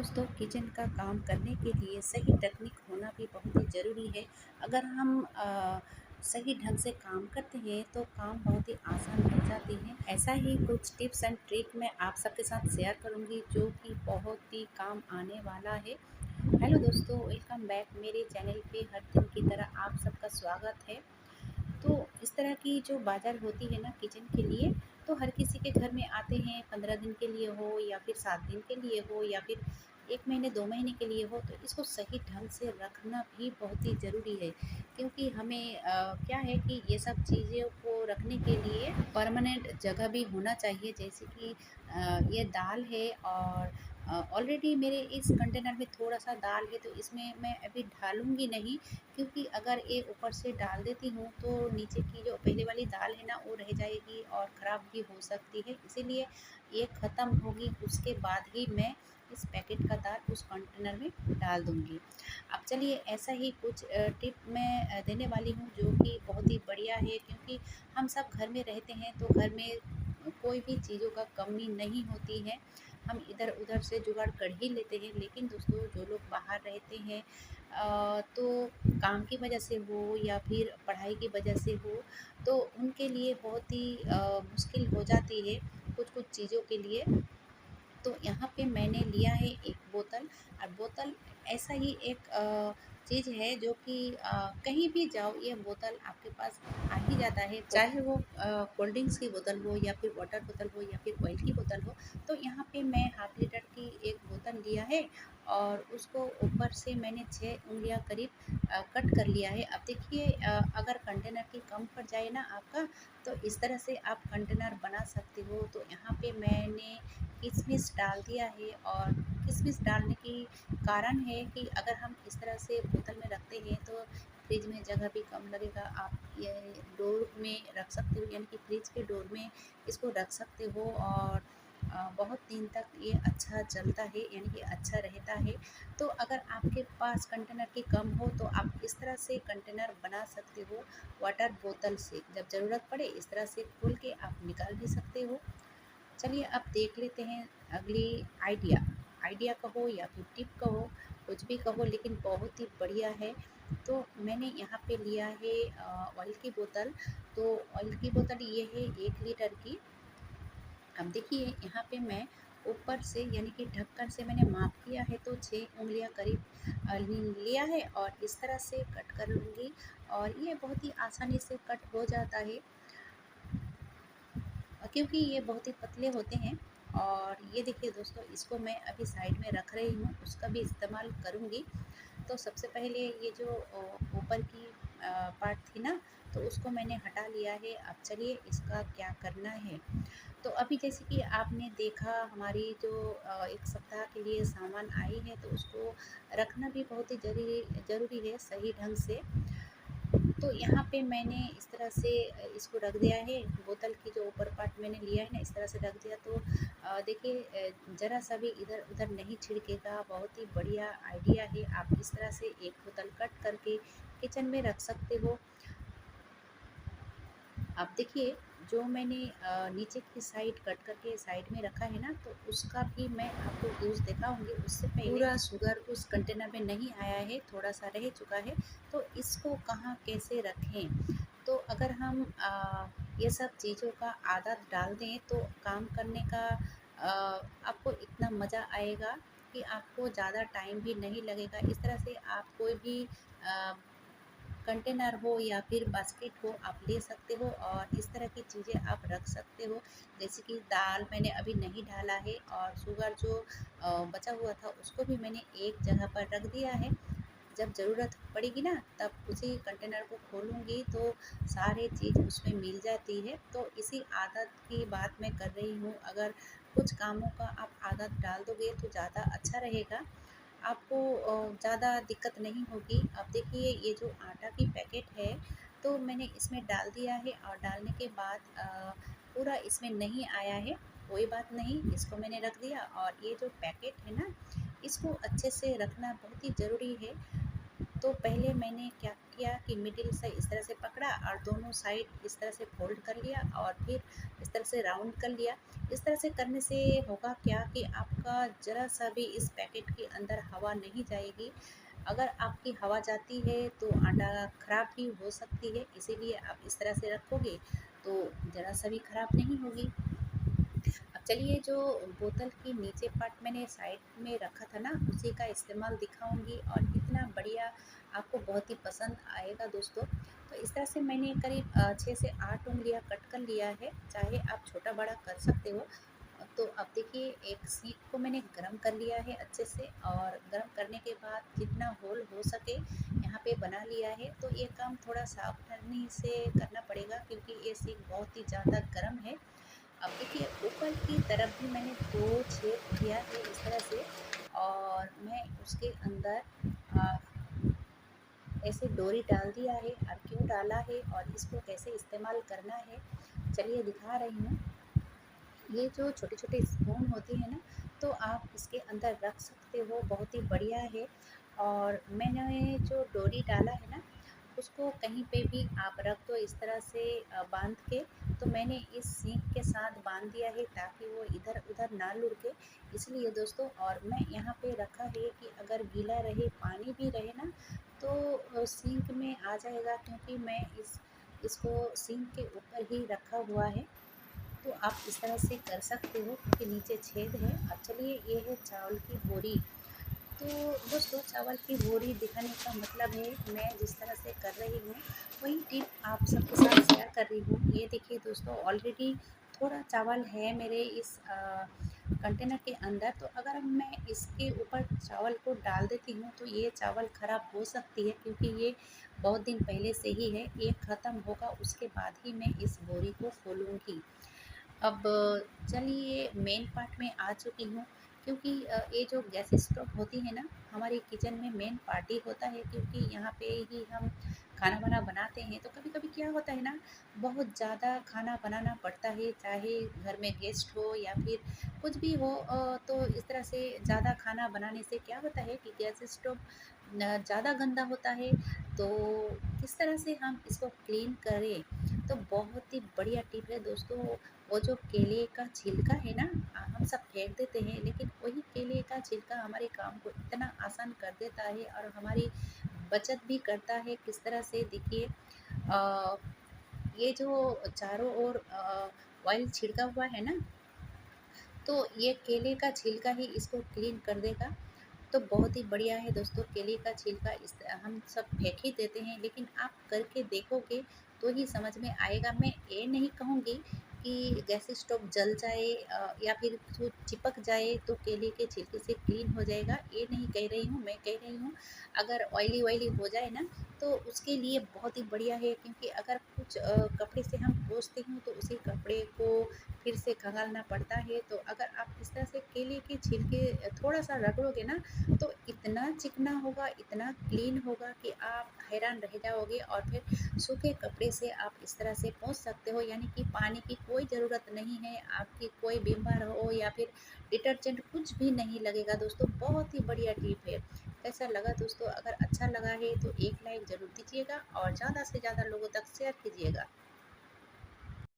दोस्तों, किचन का काम करने के लिए सही टेक्निक होना भी बहुत ही ज़रूरी है। अगर हम सही ढंग से काम करते हैं तो काम बहुत ही आसान हो जाते हैं। ऐसा ही कुछ टिप्स एंड ट्रिक मैं आप सबके साथ शेयर करूंगी जो कि बहुत ही काम आने वाला है। हेलो दोस्तों, वेलकम बैक मेरे चैनल पे। हर दिन की तरह आप सबका स्वागत है। तो इस तरह की जो बाज़ार होती है ना किचन के लिए, तो हर किसी के घर में आते हैं। 15 दिन के लिए हो या फिर 7 दिन के लिए हो या फिर 1 महीने 2 महीने के लिए हो, तो इसको सही ढंग से रखना भी बहुत ही ज़रूरी है। क्योंकि हमें क्या है कि ये सब चीज़ों को रखने के लिए परमानेंट जगह भी होना चाहिए। जैसे कि ये दाल है और ऑलरेडी मेरे इस कंटेनर में थोड़ा-सा दाल है, तो इसमें मैं अभी डालूँगी नहीं। क्योंकि अगर ये ऊपर से डाल देती हूँ तो नीचे की जो पहले वाली दाल है ना वो रह जाएगी और ख़राब भी हो सकती है। इसीलिए ये ख़त्म होगी उसके बाद ही मैं इस पैकेट का दाल उस कंटेनर में डाल दूँगी। अब चलिए, ऐसा ही कुछ टिप मैं देने वाली हूँ जो कि बहुत ही बढ़िया है। क्योंकि हम सब घर में रहते हैं तो घर में कोई भी चीज़ों का कमी नहीं होती है। हम इधर-उधर से जुगाड़ कर ही लेते हैं। लेकिन दोस्तों, जो लोग बाहर रहते हैं तो काम की वजह से हो या फिर पढ़ाई की वजह से हो, तो उनके लिए बहुत ही मुश्किल हो जाती है कुछ-कुछ चीज़ों के लिए। तो यहाँ पे मैंने लिया है एक बोतल। और बोतल ऐसा ही एक चीज़ है जो कि कहीं भी जाओ ये बोतल आपके पास आ ही जाता है। चाहे वो कोल्ड ड्रिंक्स की बोतल हो या फिर वाटर बोतल हो या फिर ऑयल की बोतल हो। तो यहाँ पे मैं हाफ लीटर की एक बोतल लिया है और उसको ऊपर से मैंने 6 उँगलियाँ करीब कट कर लिया है। अब देखिए, अगर कंटेनर की कम पड़ जाए ना आपका, तो इस तरह से आप कंटेनर बना सकते हो। तो यहाँ पे मैंने किशमिश डाल दिया है। और किशमिश डालने की कारण है कि अगर हम इस तरह से बोतल में रखते हैं तो फ्रिज में जगह भी कम लगेगा। आप ये डोर में रख सकते हो, यानी कि फ्रिज के डोर में इसको रख सकते हो। और बहुत दिन तक ये अच्छा चलता है, यानी कि अच्छा रहता है। तो अगर आपके पास कंटेनर की कम हो तो आप इस तरह से कंटेनर बना सकते हो वाटर बोतल से। जब ज़रूरत पड़े इस तरह से खोल के आप निकाल भी सकते हो। चलिए, अब देख लेते हैं अगली आइडिया। आइडिया कहो या फिर टिप कहो, कुछ भी कहो, लेकिन बहुत ही बढ़िया है। तो मैंने यहाँ पे लिया है ऑयल की बोतल। तो ऑयल की बोतल ये है 1 लीटर की। अब देखिए, यहाँ पे मैं ऊपर से यानी कि ढक्कन से मैंने माप किया है तो 6 उँगलियाँ करीब लिया है और इस तरह से कट कर लूँगी। और ये बहुत ही आसानी से कट हो जाता है क्योंकि ये बहुत ही पतले होते हैं। और ये देखिए दोस्तों, इसको मैं अभी साइड में रख रही हूँ, उसका भी इस्तेमाल करूँगी। तो सबसे पहले ये जो ऊपर की पार्ट थी ना, तो उसको मैंने हटा लिया है। अब चलिए इसका क्या करना है। तो अभी जैसे कि आपने देखा, हमारी जो 1 सप्ताह के लिए सामान आई है, तो उसको रखना भी बहुत ही ज़रूरी है सही ढंग से। तो यहाँ पे मैंने इस तरह से इसको रख दिया है। बोतल की जो ऊपर पार्ट मैंने लिया है ना, इस तरह से रख दिया। तो देखिए, ज़रा सा भी इधर-उधर नहीं छिड़केगा। बहुत ही बढ़िया आइडिया है। आप इस तरह से एक बोतल कट करके किचन में रख सकते हो। अब देखिए, जो मैंने नीचे की साइड कट करके साइड में रखा है ना, तो उसका भी मैं आपको यूज़ दिखाऊँगी। उससे पहले पूरा शुगर उस कंटेनर में नहीं आया है, थोड़ा-सा रह चुका है। तो इसको कहाँ कैसे रखें? तो अगर हम ये सब चीज़ों का आदत डाल दें तो काम करने का आपको इतना मज़ा आएगा कि आपको ज़्यादा टाइम भी नहीं लगेगा। इस तरह से आप कोई भी अ, कंटेनर हो या फिर बास्केट हो, आप ले सकते हो और इस तरह की चीज़ें आप रख सकते हो। जैसे कि दाल मैंने अभी नहीं डाला है और शुगर जो बचा हुआ था उसको भी मैंने एक जगह पर रख दिया है। जब ज़रूरत पड़ेगी ना, तब उसी कंटेनर को खोलूँगी तो सारी चीज़ उसमें मिल जाती है। तो इसी आदत की बात मैं कर रही हूँ। अगर कुछ कामों का आप आदत डाल दोगे तो ज़्यादा अच्छा रहेगा। आपको ज़्यादा दिक्कत नहीं होगी। अब देखिए, ये जो आटा की पैकेट है, तो मैंने इसमें डाल दिया है और डालने के बाद पूरा इसमें नहीं आया है, कोई बात नहीं, इसको मैंने रख दिया। और ये जो पैकेट है ना, इसको अच्छे से रखना बहुत ही ज़रूरी है। तो पहले मैंने क्या किया कि मिडिल से इस तरह से पकड़ा और दोनों साइड इस तरह से फोल्ड कर लिया और फिर इस तरह से राउंड कर लिया। इस तरह से करने से होगा क्या कि आपका ज़रा सा भी इस पैकेट के अंदर हवा नहीं जाएगी। अगर आपकी हवा जाती है तो आटा ख़राब भी हो सकती है, इसीलिए आप इस तरह से रखोगे तो ज़रा सा भी ख़राब नहीं होगी। अब चलिए, जो बोतल की नीचे पार्ट मैंने साइड में रखा था ना, उसी का इस्तेमाल दिखाऊंगी और इतना बढ़िया आपको बहुत ही पसंद आएगा दोस्तों। तो इस तरह से मैंने करीब 6 से 8 उंगलियां कट कर लिया है, चाहे आप छोटा बड़ा कर सकते हो। तो अब देखिए, एक सीख को मैंने गरम कर लिया है अच्छे से, और गरम करने के बाद जितना होल हो सके यहाँ पे बना लिया है। तो ये काम थोड़ा सावधानी से करना पड़ेगा क्योंकि ये सीख बहुत ही ज़्यादा गर्म है। अब देखिए, ऊपर की तरफ भी मैंने 2 छेद किया है इस तरह से, और मैं उसके अंदर अ, ऐसे डोरी डाल दिया है। और क्यों डाला है और इसको कैसे इस्तेमाल करना है, चलिए दिखा रही हूँ। ये जो छोटे-छोटे स्पून होते हैं ना, तो आप इसके अंदर रख सकते हो, बहुत ही बढ़िया है। और मैंने जो डोरी डाला है ना, उसको कहीं पे भी आप रख दो इस तरह से बांध के। तो मैंने इस सीख के साथ बांध दिया है ताकि वो इधर-उधर ना लुढ़के, इसलिए दोस्तों। और मैं यहाँ पे रखा है कि अगर गीला रहे, पानी भी रहे ना, तो सिंक में आ जाएगा, क्योंकि मैं इसको सिंक के ऊपर ही रखा हुआ है। तो आप इस तरह से कर सकते हो क्योंकि नीचे छेद है। अब चलिए, ये है चावल की बोरी। तो दोस्तों, चावल की बोरी दिखाने का मतलब है मैं जिस तरह से कर रही हूँ वही टिप आप सबके साथ शेयर कर रही हूँ। ये देखिए दोस्तों, ऑलरेडी थोड़ा चावल है मेरे इस कंटेनर के अंदर। तो अगर मैं इसके ऊपर चावल को डाल देती हूँ तो ये चावल ख़राब हो सकती है, क्योंकि ये बहुत दिन पहले से ही है। ये ख़त्म होगा उसके बाद ही मैं इस बोरी को खोलूँगी। अब चलिए, मेन पार्ट में आ चुकी हूँ, क्योंकि ये जो गैस स्टोव होती है ना, हमारे किचन में मेन पार्ट ही होता है, क्योंकि यहाँ पे ही हम खाना वाना बनाते हैं। तो कभी कभी क्या होता है ना, बहुत ज़्यादा खाना बनाना पड़ता है, चाहे घर में गेस्ट हो या फिर कुछ भी हो। तो इस तरह से ज़्यादा खाना बनाने से क्या होता है कि गैस स्टोव ज़्यादा गंदा होता है। तो किस तरह से हम इसको क्लीन करें, तो बहुत ही बढ़िया टिप है दोस्तों। वो जो केले का छिलका है ना, हम सब फेंक देते हैं, लेकिन वही केले का छिलका हमारे काम को इतना आसान कर देता है और हमारी बचत भी करता है। किस तरह से, देखिए, अ, ये जो चारों ओर ऑयल छिड़का हुआ है ना, तो ये केले का छिलका ही इसको क्लीन कर देगा। तो बहुत ही बढ़िया है दोस्तों। केले का छिलका इस हम सब फेंक ही देते हैं, लेकिन आप करके देखोगे तो ही समझ में आएगा। मैं ये नहीं कहूँगी कि गैस स्टोव जल जाए या फिर कुछ चिपक जाए तो केले के छिलके से क्लीन हो जाएगा, ये नहीं कह रही हूँ। मैं कह रही हूँ, अगर ऑयली ऑयली हो जाए ना, तो उसके लिए बहुत ही बढ़िया है। क्योंकि अगर कुछ कपड़े से हम पोंछते हैं तो उसी कपड़े को फिर से खंगालना पड़ता है। तो अगर आप इस तरह से केले के छिलके थोड़ा सा रगड़ोगे ना, तो इतना चिकना होगा, इतना क्लीन होगा कि आप हैरान रह जाओगे। और फिर सूखे कपड़े से आप इस तरह से पोंछ सकते हो, यानी कि पानी की कोई ज़रूरत नहीं है। आपकी कोई बीमार हो या फिर डिटर्जेंट कुछ भी नहीं लगेगा दोस्तों। बहुत ही बढ़िया टिप है। कैसा लगा दोस्तों? अगर अच्छा लगा है तो एक लाइक ज़रूर दीजिएगा और ज़्यादा से ज़्यादा लोगों तक शेयर कीजिएगा।